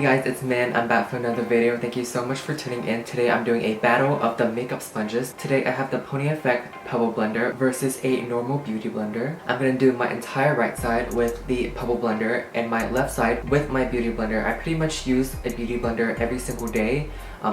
guys, it's Man. I'm back for another video. Thank you so much for tuning in. Today I'm doing a battle of the makeup sponges. Today I have the Pony Effect Pebble Blender versus a normal Beauty Blender. I'm gonna do my entire right side with the Pebble Blender and my left side with my Beauty Blender. I pretty much use a Beauty Blender every single day.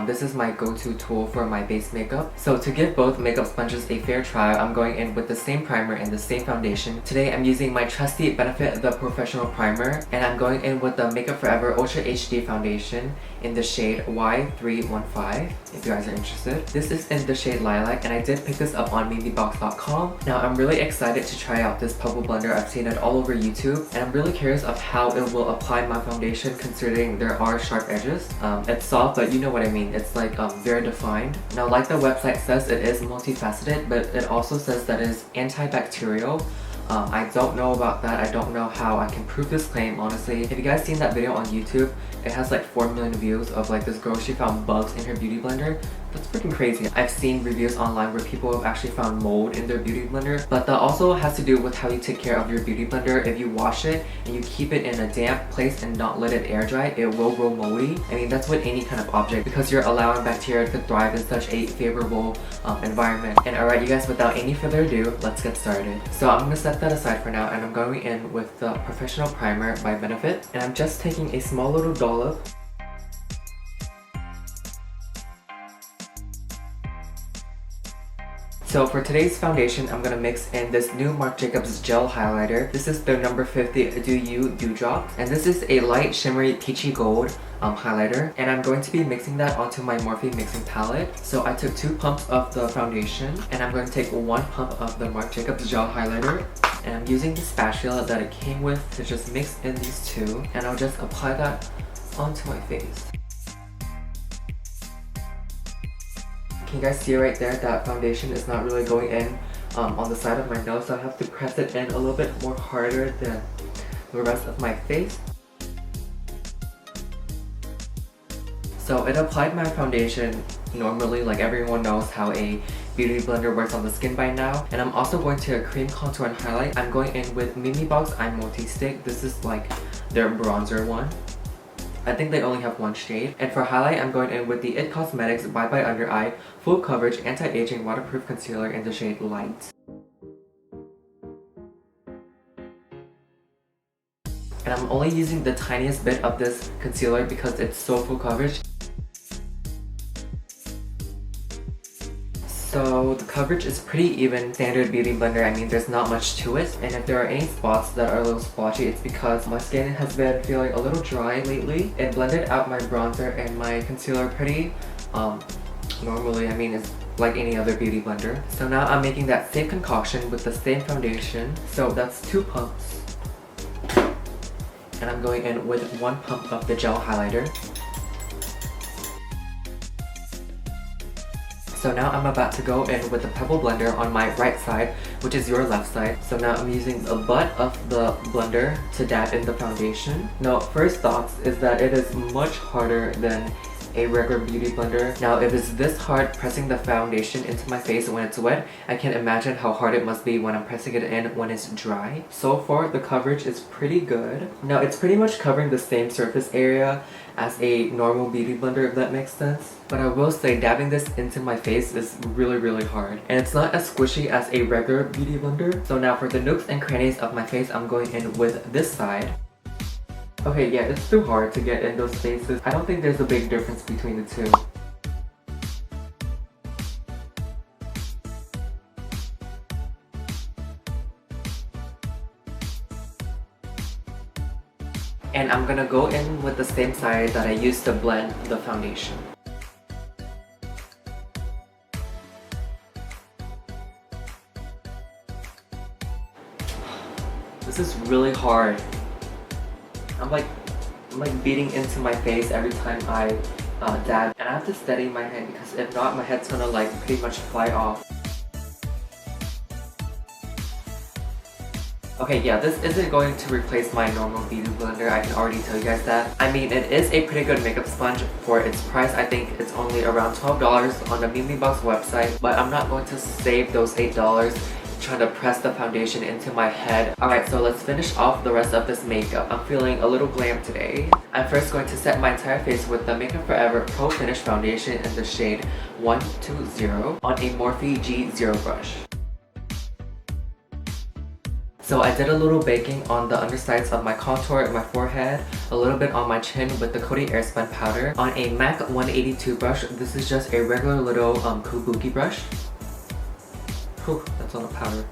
This is my go-to tool for my base makeup. So to give both makeup sponges a fair try, I'm going in with the same primer and the same foundation. Today I'm using my trusty Benefit the Professional Primer, and I'm going in with the Makeup Forever Ultra HD Foundation in the shade Y315, if you guys are interested. This is in the shade Lilac, and I did pick this up on Memebox.com. Now I'm really excited to try out this Pebble Blender. I've seen it all over YouTube, and I'm really curious of how it will apply my foundation considering there are sharp edges. It's soft, but you know what I mean. It's like very defined. Now, like the website says, it is multifaceted, but it also says that it is antibacterial. I don't know about that. I don't know how I can prove this claim, honestly. If you guys seen that video on YouTube, it has like 4 million views of like this girl, she found bugs in her beauty blender. That's freaking crazy. I've seen reviews online where people have actually found mold in their beauty blender, but that also has to do with how you take care of your beauty blender. If you wash it and you keep it in a damp place and not let it air dry, it will grow moldy. I mean, that's with any kind of object because you're allowing bacteria to thrive in such a favorable environment. And alright, you guys, without any further ado, let's get started. So I'm gonna set that aside for now, and I'm going in with the Professional Primer by Benefit, and I'm just taking a small little dollop. So for today's foundation, I'm gonna mix in this new Marc Jacobs Gel Highlighter. This is their number 50 Do You Dewdrop, and this is a light shimmery peachy gold highlighter, and I'm going to be mixing that onto my Morphe mixing palette. So I took 2 pumps of the foundation, and I'm going to take 1 pump of the Marc Jacobs Gel Highlighter, and I'm using the spatula that it came with to just mix in these two, and I'll just apply that onto my face. Can you guys see right there that foundation is not really going in on the side of my nose, so I have to press it in a little bit more harder than the rest of my face. So it applied my foundation normally, like everyone knows how a beauty blender works on the skin by now. And I'm also going to cream contour and highlight. I'm going in with Memebox Eye Multi-Stick. This is like their bronzer one. I think they only have 1 shade. And for highlight, I'm going in with the IT Cosmetics Bye Bye Under Eye Full Coverage Anti-Aging Waterproof Concealer in the shade Light. And I'm only using the tiniest bit of this concealer because it's so full coverage. So the coverage is pretty even, standard beauty blender. I mean, there's not much to it. And if there are any spots that are a little splotchy, it's because my skin has been feeling a little dry lately. It blended out my bronzer and my concealer pretty normally. I mean, it's like any other beauty blender. So now I'm making that same concoction with the same foundation. So that's 2 pumps. And I'm going in with 1 pump of the gel highlighter. So now I'm about to go in with the Pebble Blender on my right side, which is your left side. So now I'm using the butt of the blender to dab in the foundation. Now, first thoughts is that it is much harder than a regular beauty blender. Now, if it's this hard pressing the foundation into my face when it's wet, I can imagine how hard it must be when I'm pressing it in when it's dry. So far, the coverage is pretty good. Now, it's pretty much covering the same surface area as a normal beauty blender, if that makes sense. But I will say, dabbing this into my face is really hard. And it's not as squishy as a regular beauty blender. So now for the nooks and crannies of my face, I'm going in with this side. Okay, yeah, it's too hard to get in those spaces. I don't think there's a big difference between the two. And I'm gonna go in with the same side that I used to blend the foundation. This is really hard. I'm like beating into my face every time I dab, and I have to steady my head because if not, my head's gonna like pretty much fly off. Okay, yeah, this isn't going to replace my normal beauty blender, I can already tell you guys that. I mean, it is a pretty good makeup sponge for its price. I think it's only around $12 on the Memebox website, but I'm not going to save those $8 trying to press the foundation into my head. Alright, so let's finish off the rest of this makeup. I'm feeling a little glam today. I'm first going to set my entire face with the Makeup Forever Profinish foundation in the shade 120 on a Morphe G0 brush. So I did a little baking on the undersides of my contour and my forehead, a little bit on my chin with the Coty Airspun powder on a MAC 182 brush. This is just a regular little kabuki brush. Whew, that's on the powder.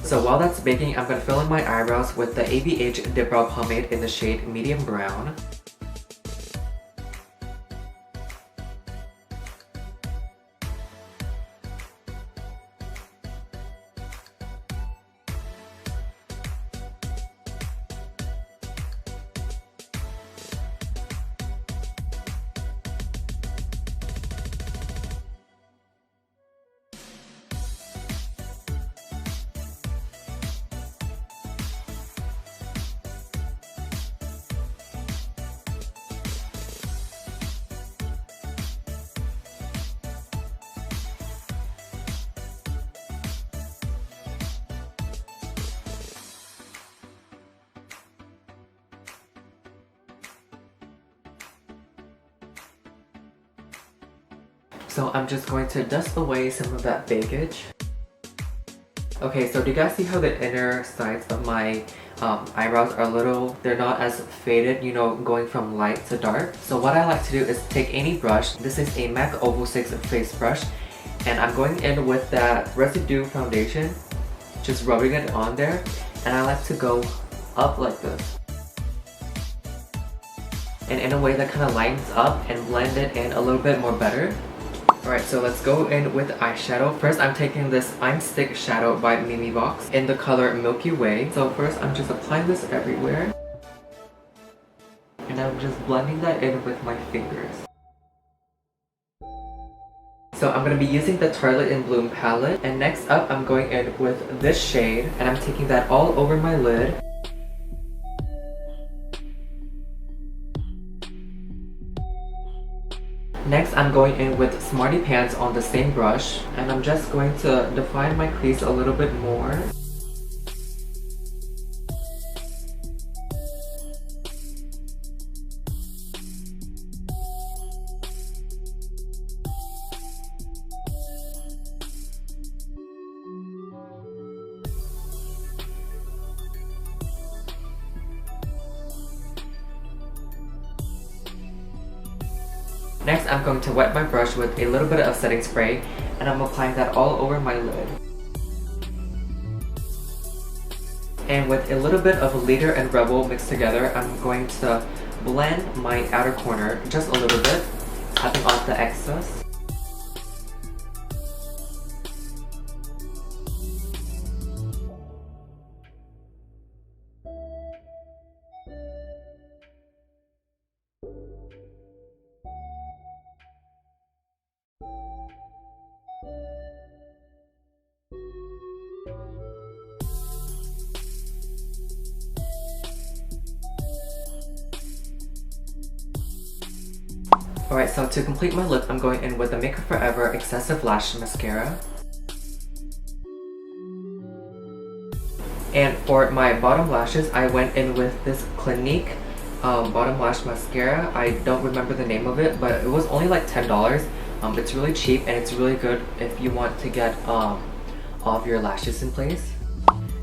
So while that's baking, I'm going to fill in my eyebrows with the ABH Dipbrow Pomade in the shade Medium Brown. So I'm just going to dust away some of that bakage. Okay, so do you guys see how the inner sides of my eyebrows are a little, they're not as faded, you know, going from light to dark. So what I like to do is take any brush. This is a MAC Oval 6 face brush, and I'm going in with that residue foundation, just rubbing it on there, and I like to go up like this. And in a way that kind of lightens up and blend it in a little bit more better. Alright, so let's go in with eyeshadow. First, I'm taking this I'm Stick shadow by Memebox in the color Milky Way. So first, I'm just applying this everywhere. And I'm just blending that in with my fingers. So I'm going to be using the Tartelette in Bloom palette. And next up, I'm going in with this shade. And I'm taking that all over my lid. Next, I'm going in with Smarty Pants on the same brush, and I'm just going to define my crease a little bit more. Next, I'm going to wet my brush with a little bit of setting spray, and I'm applying that all over my lid. And with a little bit of Leader and Rebel mixed together, I'm going to blend my outer corner just a little bit, tapping off the excess. Alright, so to complete my look, I'm going in with the Makeup Forever Excessive Lash Mascara. And for my bottom lashes, I went in with this Clinique bottom lash mascara. I don't remember the name of it, but it was only like $10. It's really cheap and it's really good if you want to get all of your lashes in place.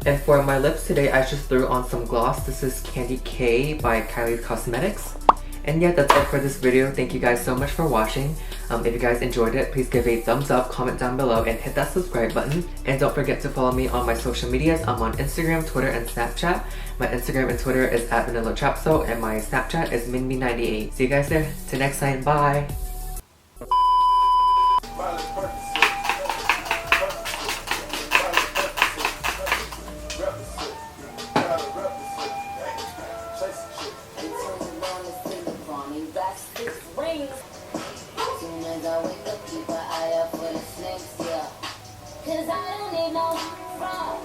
And for my lips today, I just threw on some gloss. This is Candy K by Kylie Cosmetics. And yeah, that's it for this video. Thank you guys so much for watching. If you guys enjoyed it, please give a thumbs up, comment down below, and hit that subscribe button. And don't forget to follow me on my social medias. I'm on Instagram, Twitter, and Snapchat. My Instagram and Twitter is @VanillaChapso, and my Snapchat is minmi98. See you guys there. Till next time, bye! Cause I don't need no fraud.